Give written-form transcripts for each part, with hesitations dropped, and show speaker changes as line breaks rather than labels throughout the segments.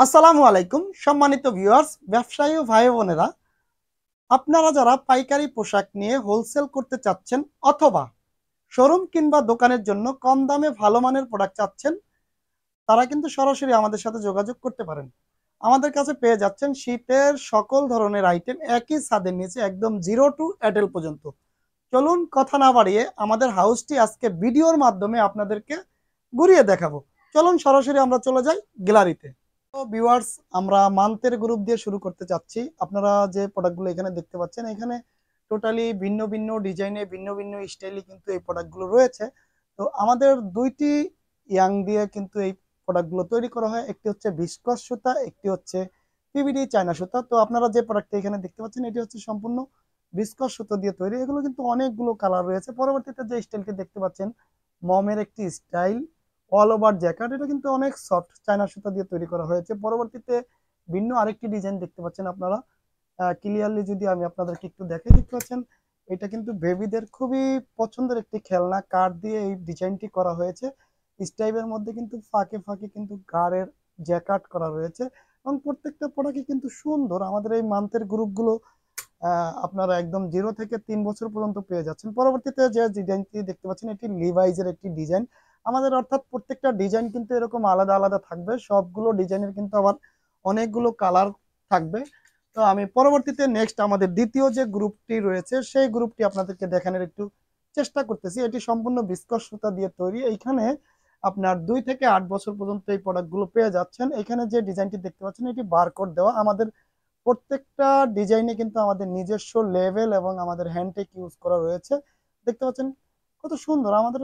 আসসালামু আলাইকুম সম্মানিত ভিউয়ার্স, ব্যবসায়ী ও ভাই বোনেরা, আপনারা যারা পাইকারি পোশাক নিয়ে হোলসেল করতে চাচ্ছেন অথবা শোরুম কিংবা দোকানের জন্য কম দামে ভালো মানের প্রোডাক্ট চাচ্ছেন, তারা কিন্তু সরাসরি আমাদের সাথে যোগাযোগ করতে পারেন। আমাদের কাছে পেয়ে যাচ্ছেন শীতের সকল ধরনের আইটেম একই ছাদের নিচে, একদম জিরো টু এডেল পর্যন্ত। চলুন কথা না বাড়িয়ে আমাদের হাউসটি আজকে ভিডিওর মাধ্যমে আপনাদেরকে ঘুরিয়ে দেখাবো। চলুন সরাসরি আমরা চলে যাই গ্যালারিতে। তো ভিউয়ার্স, আমরা মান্থের গ্রুপ দিয়ে শুরু করতে চাচ্ছি। আপনারা যে প্রোডাক্টগুলো এখানে দেখতে পাচ্ছেন, এখানে টোটালি ভিন্ন ভিন্ন ডিজাইনে ভিন্ন ভিন্ন স্টাইলে কিন্তু এই প্রোডাক্টগুলো রয়েছে। তো আমাদের দুইটি ইয়াং দিয়ে কিন্তু এই প্রোডাক্টগুলো তৈরি করা হয়। একটি হচ্ছে ভিসকস সুতা, একটি হচ্ছে পিভিডি চায়না সুতা। তো আপনারা যে প্রোডাক্টটা এখানে দেখতে পাচ্ছেন, এটি হচ্ছে সম্পূর্ণ ভিসকস সুতা দিয়ে তৈরি। এগুলো কিন্তু অনেকগুলো কালার রয়েছে। পরবর্তীতে যে স্টাইলটি দেখতে পাচ্ছেন, মমের একটি স্টাইল অল ওভার জ্যাকেট, এটা কিন্তু অনেক সফট চায়না সুতা দিয়ে তৈরি করা হয়েছে। পরবর্তীতে ভিন্ন আরেকটি ডিজাইন দেখতে পাচ্ছেন আপনারা। ক্লিয়ারলি যদি আমি আপনাদেরকে একটু দেখাই, দেখতে পাচ্ছেন এটা কিন্তু বেবিদের খুবই পছন্দের একটি খেলনা কাঠ দিয়ে এই ডিজাইনটি করা হয়েছে। স্টাইপের মধ্যে কিন্তু ফাঁকে ফাঁকে কিন্তু গাড়ের জ্যাকেট করা রয়েছে এবং প্রত্যেকটা প্রোডাক্টই কিন্তু সুন্দর। আমাদের এই মান্থের গ্রুপগুলো আপনারা একদম 0 থেকে 3 বছর পর্যন্ত পেয়ে যাচ্ছেন। পরবর্তীতে যে ডিজাইনটি দেখতে পাচ্ছেন, এটি লিভাইজের একটি ডিজাইন। আমাদের অর্থাৎ প্রত্যেকটা ডিজাইন কিন্তু এরকম আলাদা আলাদা থাকবে। সবগুলো ডিজাইনের কিন্তু আবার অনেকগুলো কালার থাকবে। তো আমি পরবর্তীতে নেক্সট আমাদের দ্বিতীয় যে গ্রুপটি রয়েছে, সেই গ্রুপটি আপনাদেরকে দেখানোর একটু চেষ্টা করতেছি। এটি সম্পূর্ণ ভিসকস সুতা দিয়ে তৈরি। এইখানে আপনার 2 থেকে 8 বছর পর্যন্ত এই প্রোডাক্টগুলো পেয়ে যাচ্ছেন। এখানে যে ডিজাইনটি দেখতে পাচ্ছেন, এটি বারকোড দেওয়া। আমাদের প্রত্যেকটা ডিজাইনে কিন্তু আমাদের নিজস্ব লেভেল এবং আমাদের হ্যান্ডটেক ইউজ করা রয়েছে। দেখতে পাচ্ছেন কত সুন্দর। আমাদের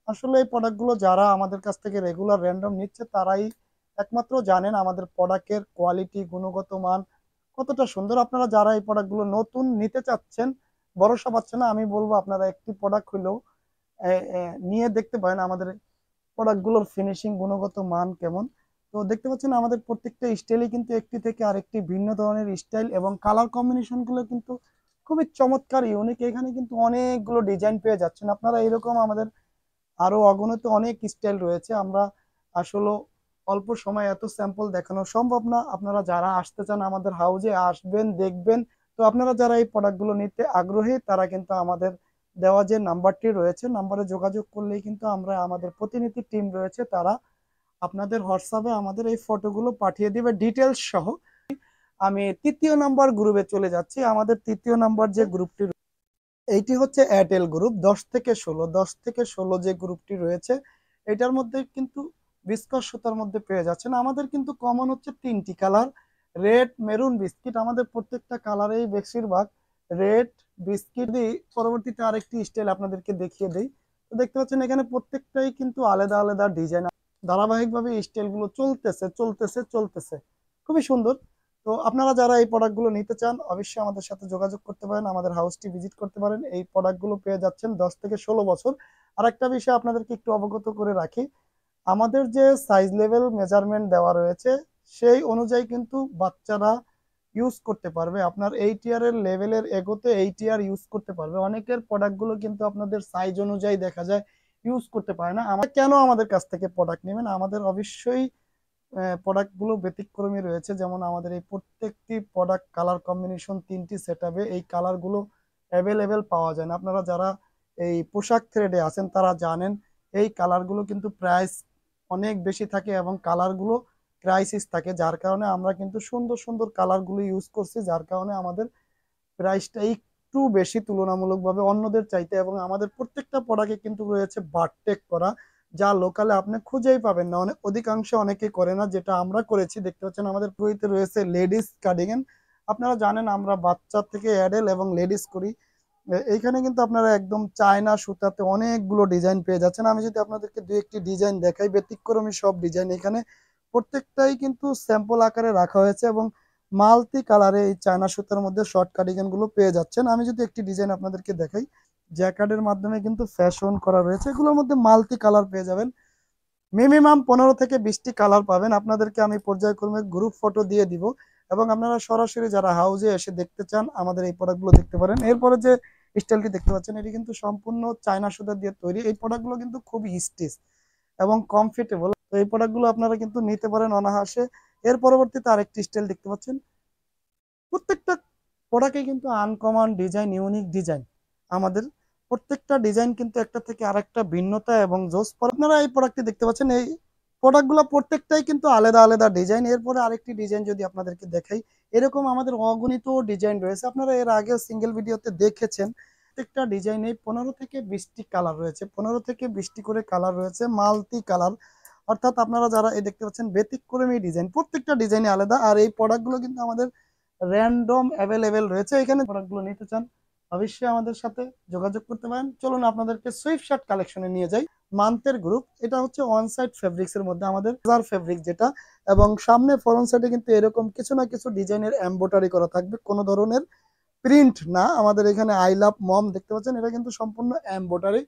আসলে এই প্রোডাক্টগুলো যারা আমাদের কাছ থেকে রেগুলার র্যান্ডম নিচ্ছে, তারাই একমাত্র জানেন আমাদের প্রোডাক্টের কোয়ালিটি, গুণগত মান কতটা সুন্দর। আপনারা যারা এই প্রোডাক্টগুলো নতুন নিতে চাচ্ছেন, ভরসা পাচ্ছেন না, আমি বলবো আপনারা একটি প্রোডাক্ট হইলেও নিয়ে দেখতে পারেন আমাদের প্রোডাক্টগুলোর ফিনিশিং, গুণগত মান কেমন। তো দেখতে পাচ্ছেন আমাদের প্রত্যেকটা স্টাইলে কিন্তু একটি থেকে আরেকটি ভিন্ন ধরনের স্টাইল এবং কালার কম্বিনেশনগুলো কিন্তু খুবই চমৎকার, ইউনিক। এখানে কিন্তু অনেকগুলো ডিজাইন পেয়ে যাচ্ছেন আপনারা। এরকম আমাদের আরো অগণিত অনেক স্টাইল রয়েছে। আমরা আসলে অল্প সময় এত স্যাম্পল দেখানো সম্ভব না। আপনারা যারা আসতে চান আমাদের হাউজে আসবেন, দেখবেন। তো আপনারা যারা এই প্রোডাক্টগুলো নিতে আগ্রহী, তারা কিন্তু আমাদের দেওয়া যে নাম্বারটি রয়েছে, নাম্বারে যোগাযোগ করলেই কিন্তু আমরা, আমাদের প্রতিনিধি টিম রয়েছে, তারা আপনাদের হোয়াটসঅ্যাপে আমাদের এই ফটোগুলো পাঠিয়ে দিবে ডিটেলস সহ। আমি তৃতীয় নাম্বার গ্রুপে চলে যাচ্ছি। আমাদের তৃতীয় নাম্বার যে গ্রুপটি, এইটি হচ্ছে এয়ারটেল গ্রুপ। 10 থেকে 16 যে গ্রুপটি রয়েছে, এটার মধ্যে কিন্তু বিস্কট সুতার মধ্যে পেয়ে যাচ্ছেন। আমাদের কিন্তু কমন হচ্ছে তিনটি কালার, রেড, মেরুন, বিস্কিট। আমাদের প্রত্যেকটা কালারেই বেশিরভাগ রেড, বিস্কিট দিই। পরবর্তীতে আরেকটি স্টাইল আপনাদেরকে দেখিয়ে দিই। তো দেখতে পাচ্ছেন এখানে প্রত্যেকটাই কিন্তু আলাদা আলাদা ডিজাইন। ধারাবাহিকভাবে স্টাইলগুলো চলতেছে চলতেছে চলতেছে, খুবই সুন্দর। তো আপনারা যারা এই প্রোডাক্টগুলো নিতে চান, অবশ্যই আমাদের সাথে যোগাযোগ করতে পারেন, আমাদের হাউসটি ভিজিট করতে পারেন। এই প্রোডাক্টগুলো পেয়ে যাচ্ছেন 10 থেকে 16 বছর। আর একটা বিষয় আপনাদেরকে একটু অবগত করে রাখি, আমাদের যে সাইজ লেভেল মেজারমেন্ট দেওয়া রয়েছে, সেই অনুযায়ী কিন্তু বাচ্চারা ইউজ করতে পারবে। আপনার 8 ইয়ারের লেভেলের এগোতে 8 ইয়ার ইউজ করতে পারবে। অনেকের প্রোডাক্টগুলো কিন্তু আপনাদের সাইজ অনুযায়ী দেখা যায় ইউজ করতে পারে না। আমরা কেন আমাদের কাছ থেকে প্রোডাক্ট নেবেন? আমাদের অবশ্যই প্রোডাক্টগুলো ব্যতিক্রমী রয়েছে। যেমন আমাদের এই প্রত্যেকটি প্রোডাক্ট কালার কম্বিনেশন 3টি সেটআপে, এই কালারগুলো অ্যাভেলেবেল পাওয়া যায় না। আপনারা যারা এই পোশাক থ্রেডে আছেন, তারা জানেন এই কালারগুলো কিন্তু প্রাইস অনেক বেশি থাকে এবং কালারগুলো ক্রাইসিস থাকে, যার কারণে আমরা কিন্তু সুন্দর সুন্দর কালারগুলো ইউজ করছি, যার কারণে আমাদের প্রাইসটা একটু বেশি তুলনামূলকভাবে অন্যদের চাইতে। এবং আমাদের প্রত্যেকটা প্রোডাক্টে কিন্তু রয়েছে বারটেক করা, যা লোকালে আপনি খুঁজেই পাবেন না। অনেক অধিকাংশ অনেকে করে না, যেটা আমরা করেছি। দেখতে পাচ্ছেন আমাদের পুরোহিতে রয়েছে লেডিস কার্ডিগান। আপনারা জানেন আমরা বাচ্চা থেকে অ্যাডাল্ট এবং লেডিস করি। এইখানে কিন্তু আপনারা একদম চায়না সুতাতে অনেকগুলো ডিজাইন পেয়ে যাচ্ছেন। আমি যদি আপনাদেরকে দুই একটি ডিজাইন দেখাই, ব্যতিক্রমী সব ডিজাইন এখানে প্রত্যেকটাই কিন্তু স্যাম্পল আকারে রাখা হয়েছে এবং মাল্টি কালারে এই চায়না সুতার মধ্যে শর্ট কার্ডিগান গুলো পেয়ে যাচ্ছেন। আমি যদি একটি ডিজাইন আপনাদেরকে দেখাই, জ্যাকার্ডের মাধ্যমে কিন্তু ফ্যাশন করা রয়েছে। এগুলোর মধ্যে মাল্টি কালার পেয়ে যাবেন, মিনিমাম 15 থেকে 20টি কালার পাবেন। আপনাদেরকে আমি পর্যায়ক্রমে গ্রুপ ফটো দিয়ে দিব এবং আপনারা সরাসরি যারা হাউজে এসে দেখতে চান, আমাদের এই প্রোডাক্টগুলো দেখতে পারেন। এরপরে যে স্টাইলটি দেখতে পাচ্ছেন, এটি কিন্তু সম্পূর্ণ চায়না সুতা দিয়ে তৈরি। এই প্রোডাক্টগুলো কিন্তু খুবই স্টিচ এবং কমফোর্টেবল। তো এই প্রোডাক্টগুলো আপনারা কিন্তু নিতে পারেন অনায়াসে। এর পরবর্তীতে আরেকটি স্টাইল দেখতে পাচ্ছেন। প্রত্যেকটা প্রোডাক্টে কিন্তু আনকমন ডিজাইন, ইউনিক ডিজাইন। আমাদের প্রত্যেকটা ডিজাইন কিন্তু একটা থেকে আরেকটা ভিন্নতা এবং জোস। আপনারা এই প্রোডাক্টটি দেখতে পাচ্ছেন, এই প্রোডাক্টগুলো প্রত্যেকটাই কিন্তু আলাদা আলাদা ডিজাইন। এরপরে আরেকটি ডিজাইন যদি আপনাদেরকে দেখাই, এরকম আমাদের অগণিত ডিজাইন রয়েছে। আপনারা এর আগেও সিঙ্গেল ভিডিওতে দেখেছেন। প্রত্যেকটা ডিজাইনে 15 থেকে 20টি কালার রয়েছে, 15 থেকে 20টি করে কালার রয়েছে, মাল্টি কালার। অর্থাৎ আপনারা যারা এই দেখতে পাচ্ছেন ব্যতিক্রমী ডিজাইন, প্রত্যেকটা ডিজাইনে আলাদা। আর এই প্রোডাক্টগুলো কিন্তু আমাদের র্যান্ডম অ্যাভেলেবেল রয়েছে। এখানে প্রোডাক্টগুলো নিতে চান অবশ্যই আমাদের সাথে যোগাযোগ করতে পারেন। চলুন আপনাদেরকে সুইফট শার্ট কালেকশনে নিয়ে যাই। মান্থের গ্রুপ, এটা হচ্ছে ওয়ান সাইড ফেব্রিক্স এর মধ্যে আমাদের ফেব্রিক যেটা, এবং সামনে ফ্রন্ট সাইডে কিন্তু এরকম কিছু না কিছু ডিজাইনের এমব্রয়ডারি করা থাকবে, কোনো ধরনের প্রিন্ট না। আমাদের এখানে আই লাভ মম দেখতে পাচ্ছেন, এটা কিন্তু সম্পূর্ণ এমব্রয়ডারি।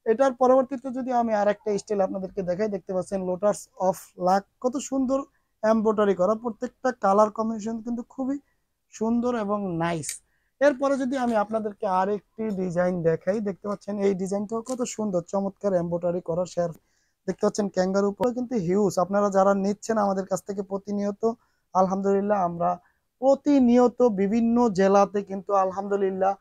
এটার পরবর্তীতে যদি আমি আরেকটা স্টাইল আপনাদেরকে দেখাই, দেখতে পাচ্ছেন লোটাস অফ লাক, কত সুন্দর এমব্রয়ডারি করা। প্রত্যেকটা কালার কম্বিনেশন কিন্তু খুবই সুন্দর এবং নাইস। এরপরে যদি আমি আপনাদেরকে আরেকটি ডিজাইন দেখাই, দেখতে পাচ্ছেন এই ডিজাইনটাও কত সুন্দর, চমৎকার এমব্রয়ডারি করা শেয়ার। দেখতে পাচ্ছেন ক্যাঙ্গারু উপরে কিন্তু হিউজ। আপনারা যারা নিচ্ছেন আমাদের কাছ থেকে প্রতিনিয়ত, আলহামদুলিল্লাহ আমরা প্রতিনিয়ত বিভিন্ন জেলাতে কিন্তু আলহামদুলিল্লাহ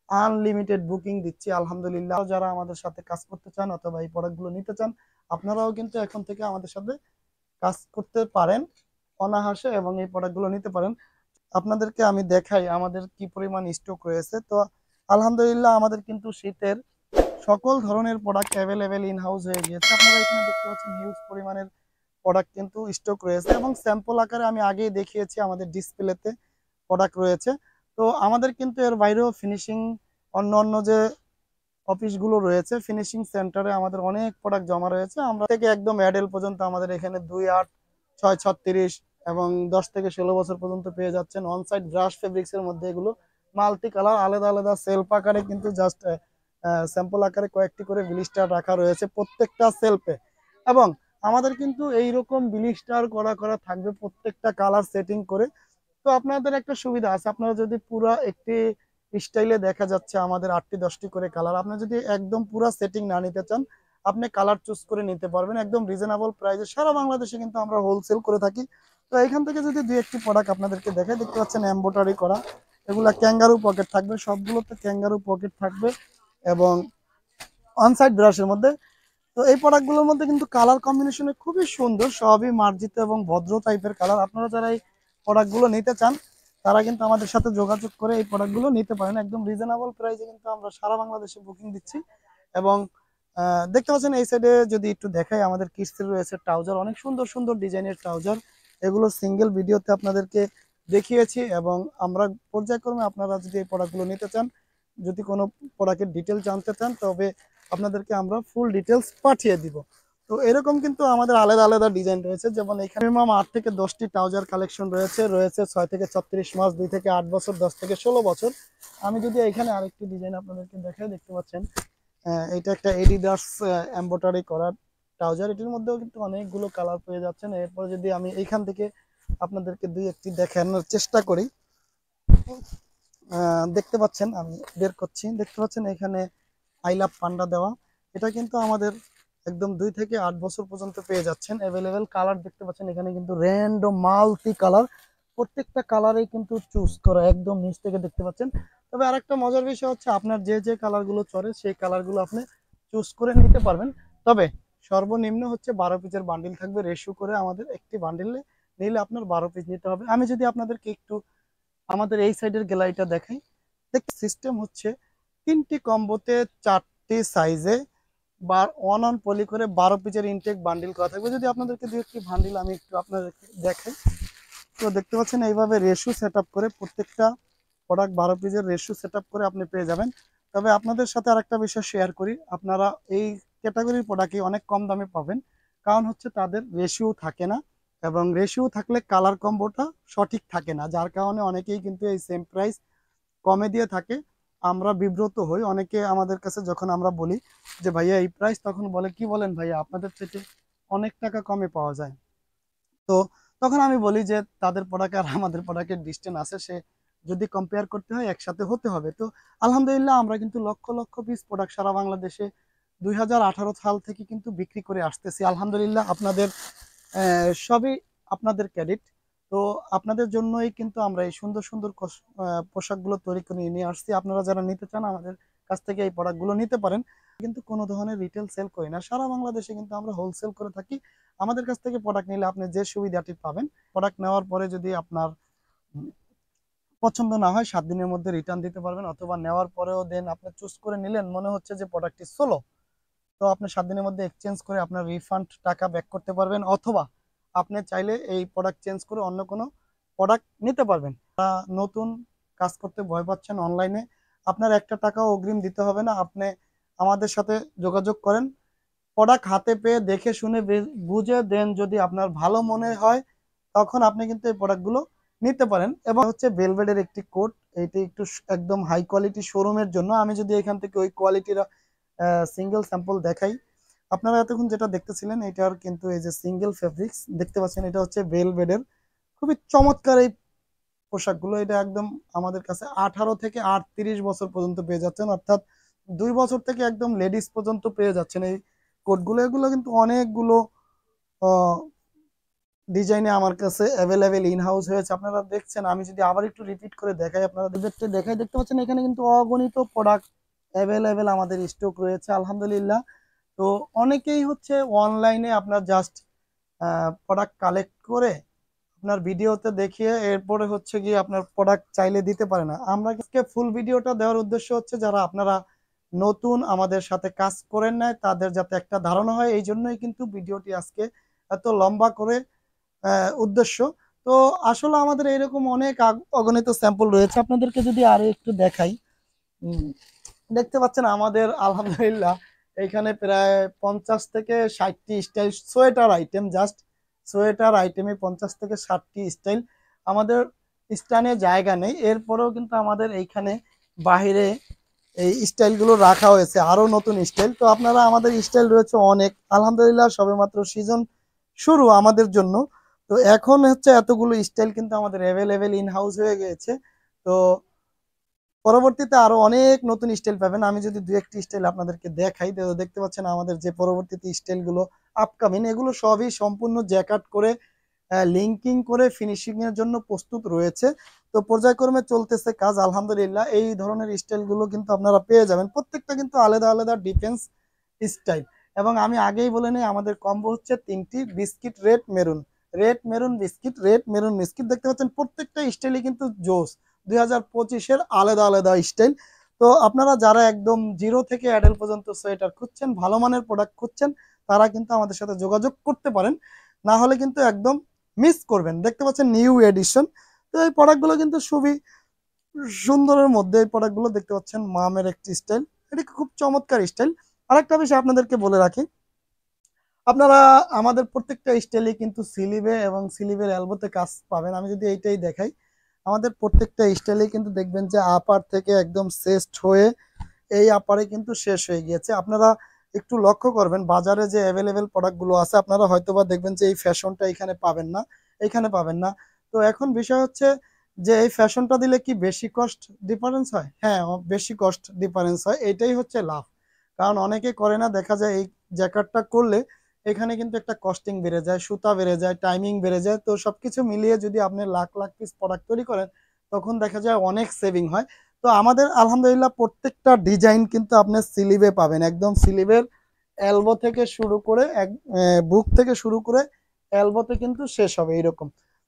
আনলিমিটেড বুকিং দিচ্ছি। আলহামদুলিল্লাহ যারা আমাদের সাথে কাজ করতে চান অথবা এই প্রোডাক্টগুলো নিতে চান, আপনারাও কিন্তু এখন থেকে আমাদের সাথে কাজ করতে পারেন অনায়াসে এবং এই প্রোডাক্টগুলো নিতে পারেন। আপনাদেরকে আমি দেখাই আমাদের কি পরিমাণ স্টক রয়েছে। তো আলহামদুলিল্লাহ আমাদের কিন্তু শীতের সকল ধরনের প্রোডাক্ট অ্যাভেলেবেল ইন হাউস হয়ে গিয়েছে। আপনারা এখানে দেখতে পাচ্ছেন হিউজ পরিমাণের প্রোডাক্ট কিন্তু স্টক রয়েছে, এবং স্যাম্পল আকারে আমি আগেই দেখিয়েছি আমাদের ডিসপ্লেতে প্রোডাক্ট রয়েছে। তো আমাদের কিন্তু এর বাইরেও ফিনিশিং অন্য অন্য যে অফিসগুলো রয়েছে, ফিনিশিং সেন্টারে আমাদের অনেক প্রোডাক্ট জমা রয়েছে। আমরা থেকে একদম অ্যাডেল পর্যন্ত আমাদের এখানে 2, 8, 6, 36 এবং 10 থেকে 16 বছর পর্যন্ত পেয়ে যাচ্ছেন। অনসাইড ব্রাশ ফেব্রিক্স এর মধ্যে এগুলো মাল্টি কালার, আলাদা আলাদা সেলফ আকারে কিন্তু জাস্ট স্যাম্পল আকারে কয়েকটি করে ব্লিস্টার রাখা রয়েছে প্রত্যেকটা সেলফে। এবং আমাদের কিন্তু এইরকম ব্লিস্টার করা করা থাকবে প্রত্যেকটা কালার সেটিং করে। তো আপনাদের একটা সুবিধা আছে, আপনারা যদি পুরো একটি স্টাইলে দেখা যাচ্ছে আমাদের 8টি 10টি করে কালার, আপনি যদি একদম পুরো সেটিং না নিতে চান, আপনি কালার চুজ করে নিতে পারবেন একদম রিজনেবল প্রাইসে। সারা বাংলাদেশে কিন্তু আমরা হোলসেল করে থাকি। তো এখান থেকে যদি দুই একটি প্রোডাক্ট আপনাদেরকে দেখাই, দেখতে পাচ্ছেন এমব্রয়ডারি করা, এগুলা ক্যাঙ্গারু পকেট থাকবে, সবগুলোতে ক্যাঙ্গারু পকেট থাকবে এবং অনসাইড ব্রাশের মধ্যে। তো এই প্রোডাক্টগুলোর মধ্যে কিন্তু কালার কম্বিনেশনে খুবই সুন্দর, সবই মার্জিত এবং ভদ্র টাইপের কালার। আপনারা যারা এই প্রোডাক্টগুলো নিতে চান তারা কিন্তু আমাদের সাথে যোগাযোগ করে এই প্রোডাক্টগুলো নিতে পারেন একদম রিজনেবল প্রাইসে। কিন্তু আমরা সারা বাংলাদেশে বুকিং দিচ্ছি। এবং দেখতে পাচ্ছেন এই সাইডে যদি একটু দেখাই, আমাদের কিডসের রয়েছে ট্রাউজার, অনেক সুন্দর সুন্দর ডিজাইনের ট্রাউজার। এগুলো সিঙ্গেল ভিডিওতে আপনাদেরকে দেখিয়েছি, এবং আমরা পর্যায়ক্রমে আপনারা যদি এই প্রোডাক্টগুলো নিতে চান, যদি কোনো প্রোডাক্টের ডিটেল জানতে চান, তবে আপনাদেরকে আমরা ফুল ডিটেলস পাঠিয়ে দিব। তো এরকম কিন্তু আমাদের আলাদা আলাদা ডিজাইন রয়েছে, যেমন এখানে মিনিমাম 8 থেকে 10টি ট্রাউজার কালেকশন রয়েছে, 6 থেকে 36 মাস, 2 থেকে 8 বছর, 10 থেকে 16 বছর। আমি যদি এখানে আরেকটি ডিজাইন আপনাদেরকে দেখাই, দেখতে পাচ্ছেন এটা একটা এডিডাস এমব্রয়ডারি করা ট্রাউজার। এটির মধ্যেও কিন্তু অনেকগুলো কালার পেয়ে যাচ্ছেন। এরপরে যদি আমি এইখান থেকে আপনাদেরকে দুই একটি দেখানোর চেষ্টা করি, দেখতে পাচ্ছেন আমি বের করছি, দেখতে পাচ্ছেন এখানে আই লাভ পান্ডা দেওয়া। এটা কিন্তু আমাদের একদম 2 থেকে 8 বছর পর্যন্ত পেয়ে যাচ্ছেন। অ্যাভেলেবেল কালার দেখতে পাচ্ছেন এখানে কিন্তু র্যান্ডম মাল্টি কালার, প্রত্যেকটা কালারেই কিন্তু চুজ করা একদম নিচ থেকে দেখতে পাচ্ছেন। তবে আরেকটা মজার বিষয় হচ্ছে আপনার যে যে কালারগুলো চলে সেই কালারগুলো আপনি চুজ করে নিতে পারবেন। তবে সর্বনিম্ন হচ্ছে 12 পিসের বান্ডিল থাকবে রেশিও করে। আমাদের একটি বান্ডিলে নিলে আপনার 12 পিস নিতে হবে। আমি যদি আপনাদেরকে একটু আমাদের এই সাইডের গ্যালারিটা দেখাই, সিস্টেম হচ্ছে 3টি কম্বোতে 4টি সাইজে বা 1 অন পলি করে 12 পিসের ইনটেক বান্ডিল করা থাকবে। যদি আপনাদেরকে দুই একটি বান্ডিল আমি একটু আপনাদেরকে দেখাই, তো দেখতে পাচ্ছেন এইভাবে রেশিও সেট করে প্রত্যেকটা প্রোডাক্ট 12 পিসের রেশিও সেট করে আপনি পেয়ে যাবেন। তবে আপনাদের সাথে আরেকটা বিষয় শেয়ার করি, আপনারা এই ক্যাটাগরির প্রোডাক্টই অনেক কম দামে পাবেন, কারণ হচ্ছে তাদের রেশিও থাকে না, এবং রেশিও থাকলে কালার কম্বোটা সঠিক থাকে না, যার কারণে অনেকেই কিন্তু এই সেম প্রাইস কমে দিয়ে থাকে। আমরা বিব্রত হই অনেকে আমাদের কাছে যখন আমরা বলি যে ভাইয়া এই প্রাইস, তখন বলে কি বলেন ভাইয়া, আপনাদের থেকে অনেক টাকা কমে পাওয়া যায়। তো তখন আমি বলি যে তাদের প্রোডাক্ট আর আমাদের প্রোডাক্টের ডিস্টেন্স আছে, সে যদি কম্পেয়ার করতে হয় একসাথে হতে হবে। তো আলহামদুলিল্লাহ আমরা কিন্তু লক্ষ লক্ষ পিস প্রোডাক্ট সারা বাংলাদেশে 2018 সাল থেকে কিন্তু বিক্রি করে আসতেছি। আলহামদুলিল্লাহ আপনাদের সবই আপনাদের ক্রেডিট। তো আপনাদের জন্যই কিন্তু আমরা এই সুন্দর সুন্দর পোশাকগুলো তৈরি করে নিয়ে আসছি। আপনারা যারা নিতে চান আমাদের কাছ থেকে এই প্রোডাক্টগুলো নিতে পারেন। কিন্তু কোনো ধরনের রিটেল সেল করি না, সারা বাংলাদেশে কিন্তু আমরা হোলসেল করে থাকি। আমাদের কাছ থেকে প্রোডাক্ট নিলে আপনি যে সুবিধাটি পাবেন, প্রোডাক্ট নেওয়ার পরে যদি আপনার পছন্দ না হয় 7 দিনের মধ্যে রিটার্ন দিতে পারবেন, অথবা নেওয়ার পরেও দেন আপনি চুজ করে নিলেন, মনে হচ্ছে যে প্রোডাক্টটি সোলো, তো আপনি 7 দিনের মধ্যে এক্সচেঞ্জ করে আপনার রিফান্ড টাকা ব্যাক করতে পারবেন, অথবা আপনি চাইলে এই প্রোডাক্ট চেঞ্জ করে অন্য কোনো প্রোডাক্ট নিতে পারবেন। নতুন কাজ করতে ভয় পাচ্ছেন অনলাইনে, আপনার একটা টাকাও অগ্রিম দিতে হবে না। আপনি আমাদের সাথে যোগাযোগ করেন, প্রোডাক্ট হাতে পেয়ে দেখে শুনে বুঝে দেন, যদি আপনার ভালো মনে হয় তখন আপনি কিন্তু এই প্রোডাক্টগুলো নিতে পারেন। এবং হচ্ছে ভেলভেটের একটি কোট, এটি একটু একদম হাই কোয়ালিটি শোরুমের জন্য। আমি যদি এখান থেকে ওই কোয়ালিটির সিঙ্গেল স্যাম্পল দেখাই, আপনারা এতক্ষণ যেটা দেখতেছিলেন এটার কিন্তু এই যে সিঙ্গেল ফেব্রিক্স দেখতে পাচ্ছেন, এটা হচ্ছে ভেলভেটের খুবই চমৎকার এই পোশাকগুলো। এটা একদম আমাদের কাছে 18 থেকে 38 বছর পর্যন্ত পেয়ে যাচ্ছেন, অর্থাৎ 2 বছর থেকে একদম লেডিস পর্যন্ত পেয়ে যাচ্ছেন এই কোটগুলো। এগুলো কিন্তু অনেকগুলো ডিজাইনে আমার কাছে অ্যাভেলেবেল ইন হাউস হয়েছে, আপনারা দেখছেন। আমি যদি আবার একটু রিপিট করে দেখাই, আপনারা দেখাই, দেখতে পাচ্ছেন এখানে কিন্তু অগণিত প্রোডাক্ট অ্যাভেলেবেল আমাদের স্টক রয়েছে আলহামদুলিল্লাহ। তো অনেকেই হচ্ছে অনলাইনে আপনার জাস্ট প্রোডাক্ট কালেক্ট করে আপনার ভিডিওতে দেখিয়ে এরপরে হচ্ছে গিয়ে আপনার প্রোডাক্ট চাইলে দিতে পারে না। আমরা আজকে ফুল ভিডিওটা দেওয়ার উদ্দেশ্য হচ্ছে যারা আপনারা নতুন আমাদের সাথে কাজ করেন নাই তাদের যাতে একটা ধারণা হয়, এই জন্যই কিন্তু ভিডিওটি আজকে এত লম্বা করে উদ্দেশ্য। তো আসলে আমাদের এরকম অনেক অগণিত স্যাম্পল রয়েছে, আপনাদেরকে যদি আরো একটু দেখাই। দেখতে পাচ্ছেন আমাদের আলহামদুলিল্লাহ এখানে প্রায় 50 থেকে 60টি style sweater item, just sweater আইটেমে 50 থেকে 60টি স্টাইল। আমাদের স্থানে জায়গা নেই, এরপরেও কিন্তু আমাদের এইখানে বাহিরে এই স্টাইলগুলো রাখা হয়েছে, আরো নতুন স্টাইল। তো আপনারা আমাদের স্টাইল রয়েছে অনেক আলহামদুলিল্লাহ, সবেমাত্র সিজন শুরু আমাদের জন্য। তো এখন হচ্ছে এতগুলো স্টাইল কিন্তু আমাদের অ্যাভেলেবেল ইন হাউস হয়ে গিয়েছে। তো পরবর্তীতে আরো অনেক নতুন স্টাইল পাবেন। আমি যদি দু একটি স্টাইল আপনাদেরকে দেখাই, তো দেখতে পাচ্ছেন আমাদের যে পরবর্তীতে স্টাইল গুলো আপকামিং, এগুলো সবই সম্পূর্ণ জ্যাকাট করে লিঙ্কিং করে ফিনিশিং এর জন্য প্রস্তুত রয়েছে। তো পর্যায়ক্রমে চলতেছে কাজ আলহামদুলিল্লাহ। এই ধরনের স্টাইল গুলো কিন্তু আপনারা পেয়ে যাবেন, প্রত্যেকটা কিন্তু আলাদা আলাদা ডিফেন্স স্টাইল। এবং আমি আগেই বলে নিই, আমাদের কম্বো হচ্ছে 3টি, biscuit red maroon, red maroon biscuit, red maroon biscuit. দেখতে পাচ্ছেন প্রত্যেকটা স্টাইলই কিন্তু জোস, 2025-এর আলাদা আলাদা স্টাইল। তো আপনারা যারা একদম জিরো থেকে অ্যাডেল পর্যন্ত সোয়েটার খুঁজছেন, ভালো মানের প্রোডাক্ট খুঁজছেন, তারা কিন্তু আমাদের সাথে যোগাযোগ করতে পারেন, না হলে কিন্তু একদম মিস করবেন। দেখতে পাচ্ছেন নিউ এডিশন। তো এই প্রোডাক্টগুলো কিন্তু খুবই সুন্দরের মধ্যে, এই প্রোডাক্টগুলো দেখতে পাচ্ছেন মামের একটি স্টাইল, এটি খুব চমৎকার স্টাইল। আরেকটা বিষয় আপনাদেরকে বলে রাখি, আপনারা আমাদের প্রত্যেকটা স্টাইলে কিন্তু স্লিভে এবং স্লিভের এলবোতে কাজ পাবেন। আমি যদি এইটাই দেখাই, আমাদের প্রত্যেকটা স্টাইলে কিন্তু দেখবেন যে আপার থেকে একদম চেস্ট হয়ে এই আপারে কিন্তু শেষ হয়ে গিয়েছে। আপনারা একটু লক্ষ্য করবেন বাজারে যে অ্যাভেলেবেল প্রোডাক্টগুলো আছে, আপনারা হয়তোবা দেখবেন যে এই ফ্যাশনটা এখানে পাবেন না, এখানে পাবেন না। তো এখন বিষয় হচ্ছে যে এই ফ্যাশনটা দিলে কি বেশি কস্ট ডিফারেন্স হয়? হ্যাঁ, বেশি কস্ট ডিফারেন্স হয়, এটাই হচ্ছে লাভ। কারণ অনেকে করে না, দেখা যায় এই জ্যাকেটটা করলে এখানে কিন্তু একটা কস্টিং বেড়ে যায়, সুতা বেড়ে যায়, টাইমিং বেড়ে যায়। তো সবকিছু মিলিয়ে যদি আপনি লাখ লাখ পিস প্রোডাক্ট তৈরি করেন, তখন দেখা যায় অনেক সেভিং হয়। তো আমাদের আলহামদুলিল্লাহ প্রত্যেকটা ডিজাইন কিন্তু আপনি স্লিভে পাবেন, একদম স্লিভের এলবো থেকে শুরু করে বুক থেকে শুরু করে এলবোতে কিন্তু শেষ হবে এরকম।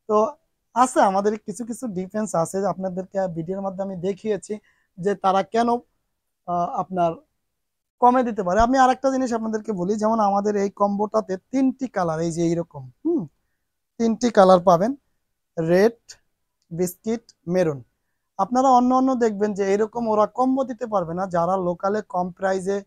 তো আছে আমাদের কিছু কিছু ডিফেন্স আছে, আপনাদেরকে ভিডিওর মাধ্যমে আমি দেখিয়েছি যে তারা কেন আপনার কমে দিতে পারে। আমি আরেকটা জিনিস আপনাদেরকে বলি, যেমন আমাদের এই কম্বোটাতে 3টি কালার, এই যে এইরকম 3টি কালার পাবেন, রেড, বিস্কিট, মেরুন। আপনারা অন্য অন্য দেখবেন যে এরকম ওরা কম্বো দিতে পারবে না, যারা লোকালে কম প্রাইজে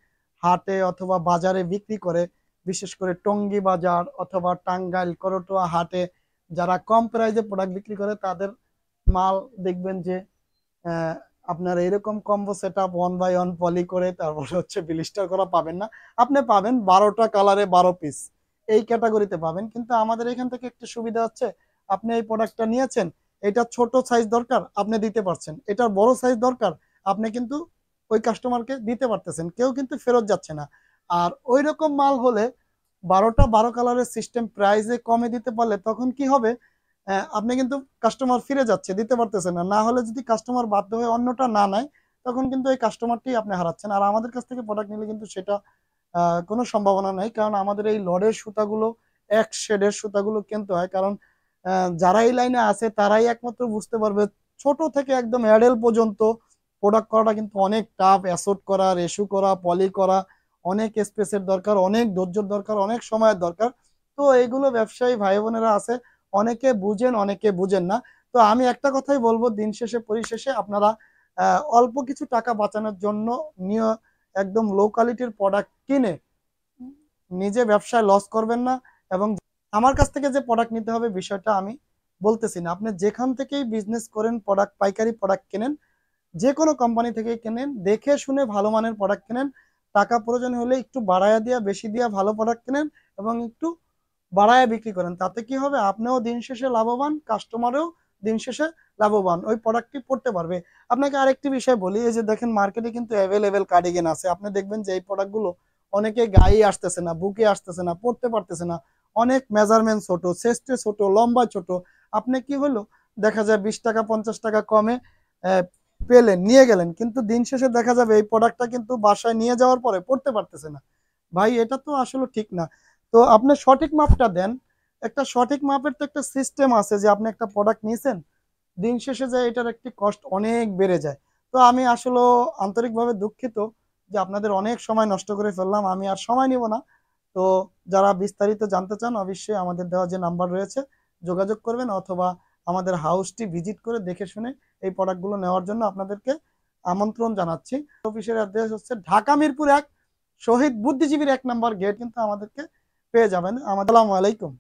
হাটে অথবা বাজারে বিক্রি করে, বিশেষ করে টঙ্গী বাজার অথবা টাঙ্গাইল করটোয়া হাটে যারা কম প্রাইজে প্রোডাক্ট বিক্রি করে, তাদের মাল দেখবেন যে আহ, আপনার এরকম কম্বো সেট আপ 1 বাই 1 পলি করে তারপর হচ্ছে বিলিস্টার করা পাবেন না। আপনি পাবেন 12টা কালারে 12 পিস, এই ক্যাটাগরিতে পাবেন। কিন্তু আমাদের এখান থেকে একটু সুবিধা হচ্ছে, আপনি এই প্রোডাক্টটা নিয়েছেন, এটা ছোট সাইজ দরকার আপনি দিতে পারছেন, এটার বড় সাইজ দরকার আপনি কিন্তু ওই কাস্টমারকে দিতে পারতেছেন, কেউ কিন্তু ফেরত যাচ্ছে না। আর ওই রকম মাল হলে 12টা 12 কালারের সিস্টেম প্রাইসে কমে দিতে পারলে তখন কি হবে, আপনি কিন্তু কাস্টমার ফিরে যাচ্ছে, দিতে পারতেছেন না। না হলে যদি কাস্টমার বাধ্য হয়ে অন্যটা না নেয়, তখন কিন্তু এই কাস্টমারটি আপনি হারাচ্ছেন। আর আমাদের কাছ থেকে প্রোডাক্ট নিলে কিন্তু সেটা কোনো সম্ভাবনা নাই। কারণ আমাদের এই লডের সুতাগুলো এক শেডের সুতাগুলো কিনতে হয়। কারণ যারা এই লাইনে আছে তারাই একমাত্র বুঝতে পারবে। ছোট থেকে একদম অ্যাডাল্ট পর্যন্ত প্রোডাক্ট করাটা কিন্তু অনেক টাফ। অ্যাসোর্ট করা, রেশু করা, পলি করা, অনেক স্পেসের দরকার, অনেক ধৈর্যের দরকার, অনেক সময়ের দরকার। তো এইগুলো ব্যবসায়ী ভাই বোনেরা আছে, অনেকে বুঝেন, অনেকে বুঝেন না। তো আমি একটা কথাই বলবো, দিন শেষে পরিশেষে আপনারা অল্প কিছু টাকা বাঁচানোর জন্য নিয়ে একদম লো কোয়ালিটির প্রোডাক্ট কিনে নিজে ব্যবসায় লস করবেন না। এবং আমার কাছ থেকে যে প্রোডাক্ট নিতে হবে বিষয়টা আমি বলতেছি না, আপনি যেখান থেকেই বিজনেস করেন, প্রোডাক্ট পাইকারি প্রোডাক্ট কেনেন, যে কোনো কোম্পানি থেকেই কেনেন, দেখে শুনে ভালো মানের প্রোডাক্ট কেনেন। টাকা প্রয়োজন হলে একটু বাড়ায়া দিয়া, বেশি দিয়া ভালো প্রোডাক্ট কেনেন এবং একটু বাড়ায় বিক্রি করেন। তাতে কি হবে, আপনিও দিন শেষে লাভবান, কাস্টমারও দিন শেষে লাভবান, ওই প্রোডাক্টটি পড়তে পারবে। আপনাকে আরেকটি বিষয় বলি, এই যে দেখেন মার্কেটে কিন্তু অ্যাভেলেবেল কার্ডিগান আছে। আপনি দেখবেন যে এই প্রোডাক্টগুলো অনেকে গায়ে আসতেছে না, বুকে আসতেছে না, পড়তে পারতেছে না। অনেক মেজারমেন্ট ছোট, চেস্টে ছোট, লম্বা ছোট। আপনি কি হলো, দেখা যায় 20 টাকা 50 টাকা কমে আহ, পেলেন, নিয়ে গেলেন, কিন্তু দিন শেষে দেখা যাবে এই প্রোডাক্টটা কিন্তু বাসায় নিয়ে যাওয়ার পরে পড়তে পারতেছে না। ভাই এটা তো আসলে ঠিক না। তো আপনি সঠিক মাপটা দেন। একটা সঠিক মাপের তো একটা সিস্টেম আছে, যে আপনি একটা প্রোডাক্ট নিয়েছেন, দিন শেষে যায় এটার একটি কষ্ট অনেক বেড়ে যায়। তো আমি আসলে আন্তরিকভাবে দুঃখিত যে আপনাদের অনেক সময় নষ্ট করে ফেললাম। আমি আর সময় নিব না। তো যারা বিস্তারিত জানতে চান, অবশ্যই আমাদের দেওয়া যে নাম্বার রয়েছে যোগাযোগ করবেন, অথবা আমাদের হাউসটি ভিজিট করে দেখে শুনে এই প্রোডাক্টগুলো নেওয়ার জন্য আপনাদেরকে আমন্ত্রণ জানাচ্ছি। অফিসের অ্যাড্রেস হচ্ছে ঢাকা মিরপুর 1, শহীদ বুদ্ধিজীবীর 1 নম্বর গেট, কিন্তু আমাদেরকে পেয়ে যাবেন। আসসালামু আলাইকুম।